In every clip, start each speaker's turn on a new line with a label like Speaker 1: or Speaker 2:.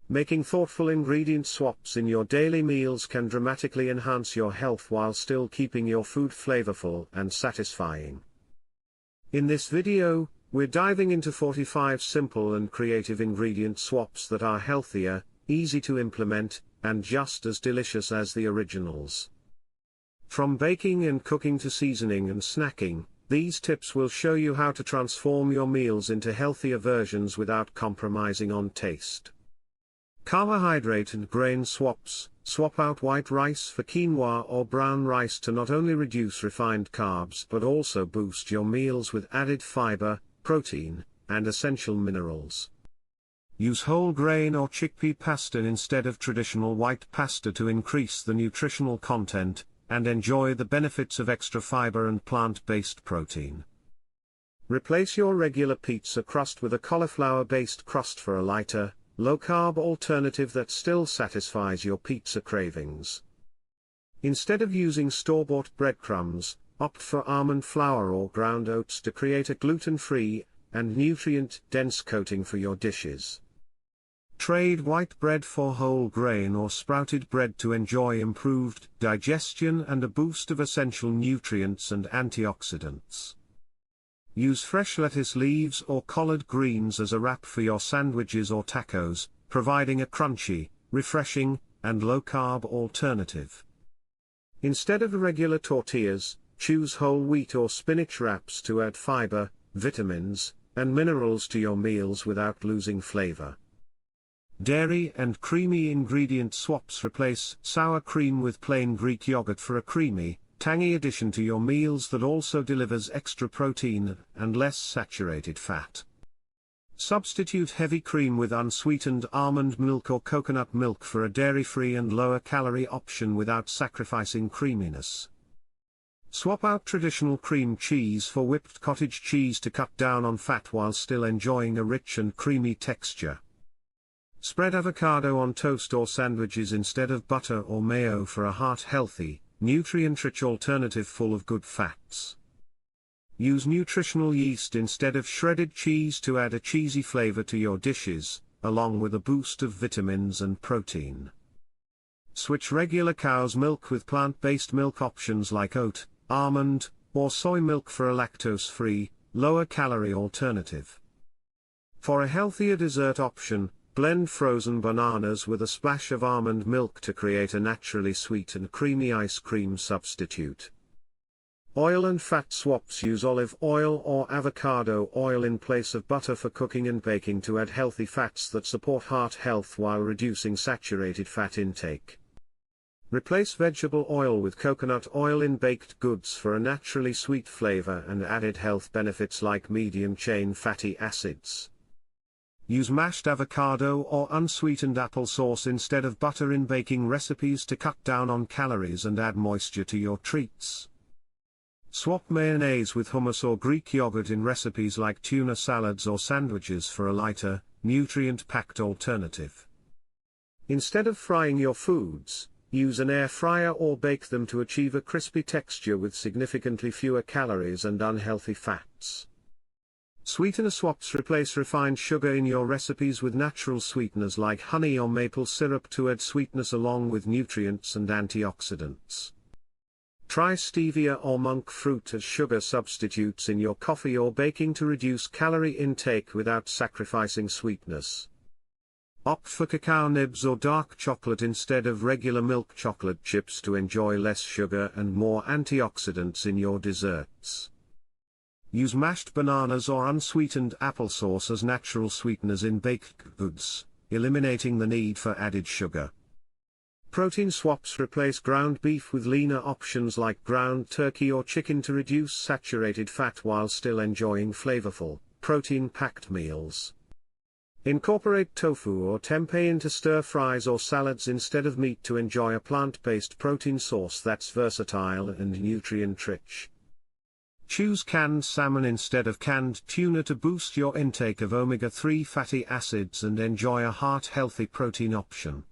Speaker 1: Making thoughtful ingredient swaps in your daily meals can dramatically enhance your health while still keeping your food flavorful and satisfying. In this video, we're diving into 45 simple and creative ingredient swaps that are healthier, easy to implement, and just as delicious as the originals. From baking and cooking to seasoning and snacking, these tips will show you how to transform your meals into healthier versions without compromising on taste. Carbohydrate and grain swaps. Swap out white rice for quinoa or brown rice to not only reduce refined carbs but also boost your meals with added fiber, protein, and essential minerals. Use whole grain or chickpea pasta instead of traditional white pasta to increase the nutritional content, and enjoy the benefits of extra fiber and plant-based protein. Replace your regular pizza crust with a cauliflower-based crust for a lighter, low-carb alternative that still satisfies your pizza cravings. Instead of using store-bought breadcrumbs, opt for almond flour or ground oats to create a gluten-free and nutrient-dense coating for your dishes. Trade white bread for whole grain or sprouted bread to enjoy improved digestion and a boost of essential nutrients and antioxidants. Use fresh lettuce leaves or collard greens as a wrap for your sandwiches or tacos, providing a crunchy, refreshing, and low-carb alternative. Instead of regular tortillas, choose whole wheat or spinach wraps to add fiber, vitamins, and minerals to your meals without losing flavor. Dairy and creamy ingredient swaps. Replace sour cream with plain Greek yogurt for a creamy, tangy addition to your meals that also delivers extra protein and less saturated fat. Substitute heavy cream with unsweetened almond milk or coconut milk for a dairy-free and lower-calorie option without sacrificing creaminess. Swap out traditional cream cheese for whipped cottage cheese to cut down on fat while still enjoying a rich and creamy texture. Spread avocado on toast or sandwiches instead of butter or mayo for a heart-healthy, nutrient-rich alternative full of good fats. Use nutritional yeast instead of shredded cheese to add a cheesy flavor to your dishes, along with a boost of vitamins and protein. Switch regular cow's milk with plant-based milk options like oat, almond, or soy milk for a lactose-free, lower-calorie alternative. For a healthier dessert option, blend frozen bananas with a splash of almond milk to create a naturally sweet and creamy ice cream substitute. Oil and fat swaps. Use olive oil or avocado oil in place of butter for cooking and baking to add healthy fats that support heart health while reducing saturated fat intake. Replace vegetable oil with coconut oil in baked goods for a naturally sweet flavor and added health benefits like medium-chain fatty acids. Use mashed avocado or unsweetened applesauce instead of butter in baking recipes to cut down on calories and add moisture to your treats. Swap mayonnaise with hummus or Greek yogurt in recipes like tuna salads or sandwiches for a lighter, nutrient-packed alternative. Instead of frying your foods, use an air fryer or bake them to achieve a crispy texture with significantly fewer calories and unhealthy fats. Sweetener swaps. Replace refined sugar in your recipes with natural sweeteners like honey or maple syrup to add sweetness along with nutrients and antioxidants. Try stevia or monk fruit as sugar substitutes in your coffee or baking to reduce calorie intake without sacrificing sweetness. Opt for cacao nibs or dark chocolate instead of regular milk chocolate chips to enjoy less sugar and more antioxidants in your desserts. Use mashed bananas or unsweetened applesauce as natural sweeteners in baked goods, eliminating the need for added sugar. Protein swaps. Replace ground beef with leaner options like ground turkey or chicken to reduce saturated fat while still enjoying flavorful, protein-packed meals. Incorporate tofu or tempeh into stir-fries or salads instead of meat to enjoy a plant-based protein source that's versatile and nutrient-rich. Choose canned salmon instead of canned tuna to boost your intake of omega-3 fatty acids and enjoy a heart-healthy protein option.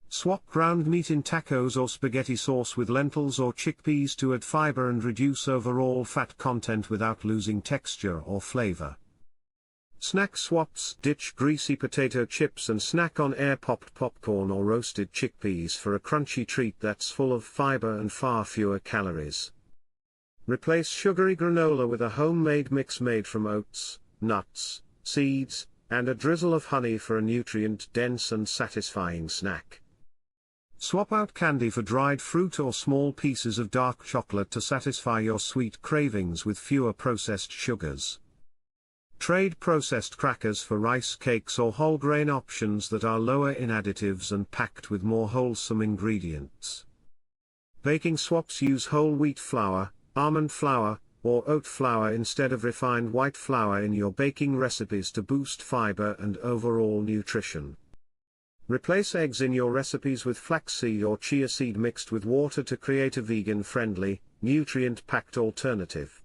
Speaker 1: Swap ground meat in tacos or spaghetti sauce with lentils or chickpeas to add fiber and reduce overall fat content without losing texture or flavor. Snack swaps: ditch greasy potato chips and snack on air-popped popcorn or roasted chickpeas for a crunchy treat that's full of fiber and far fewer calories. Replace sugary granola with a homemade mix made from oats, nuts, seeds, and a drizzle of honey for a nutrient-dense and satisfying snack. Swap out candy for dried fruit or small pieces of dark chocolate to satisfy your sweet cravings with fewer processed sugars. Trade processed crackers for rice cakes or whole grain options that are lower in additives and packed with more wholesome ingredients. Baking swaps: use whole wheat flour, almond flour, or oat flour instead of refined white flour in your baking recipes to boost fiber and overall nutrition. Replace eggs in your recipes with flaxseed or chia seed mixed with water to create a vegan-friendly, nutrient-packed alternative.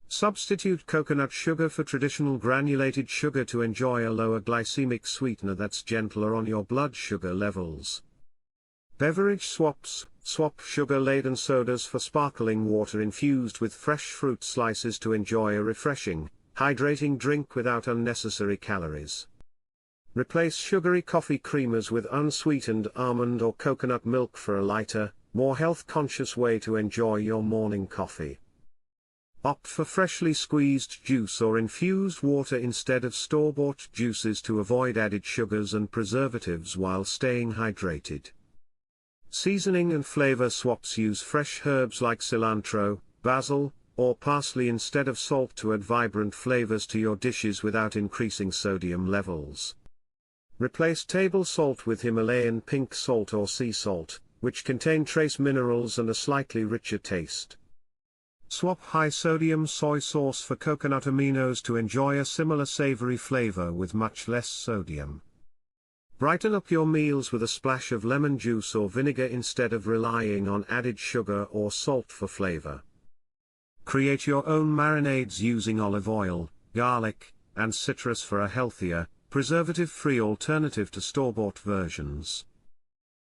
Speaker 1: Substitute coconut sugar for traditional granulated sugar to enjoy a lower glycemic sweetener that's gentler on your blood sugar levels. Beverage swaps: swap sugar-laden sodas for sparkling water infused with fresh fruit slices to enjoy a refreshing, hydrating drink without unnecessary calories. Replace sugary coffee creamers with unsweetened almond or coconut milk for a lighter, more health-conscious way to enjoy your morning coffee. Opt for freshly squeezed juice or infused water instead of store-bought juices to avoid added sugars and preservatives while staying hydrated. Seasoning and flavor swaps: use fresh herbs like cilantro, basil, or parsley instead of salt to add vibrant flavors to your dishes without increasing sodium levels. Replace table salt with Himalayan pink salt or sea salt, which contain trace minerals and a slightly richer taste. Swap high-sodium soy sauce for coconut aminos to enjoy a similar savory flavor with much less sodium. Brighten up your meals with a splash of lemon juice or vinegar instead of relying on added sugar or salt for flavor. Create your own marinades using olive oil, garlic, and citrus for a healthier, preservative-free alternative to store-bought versions.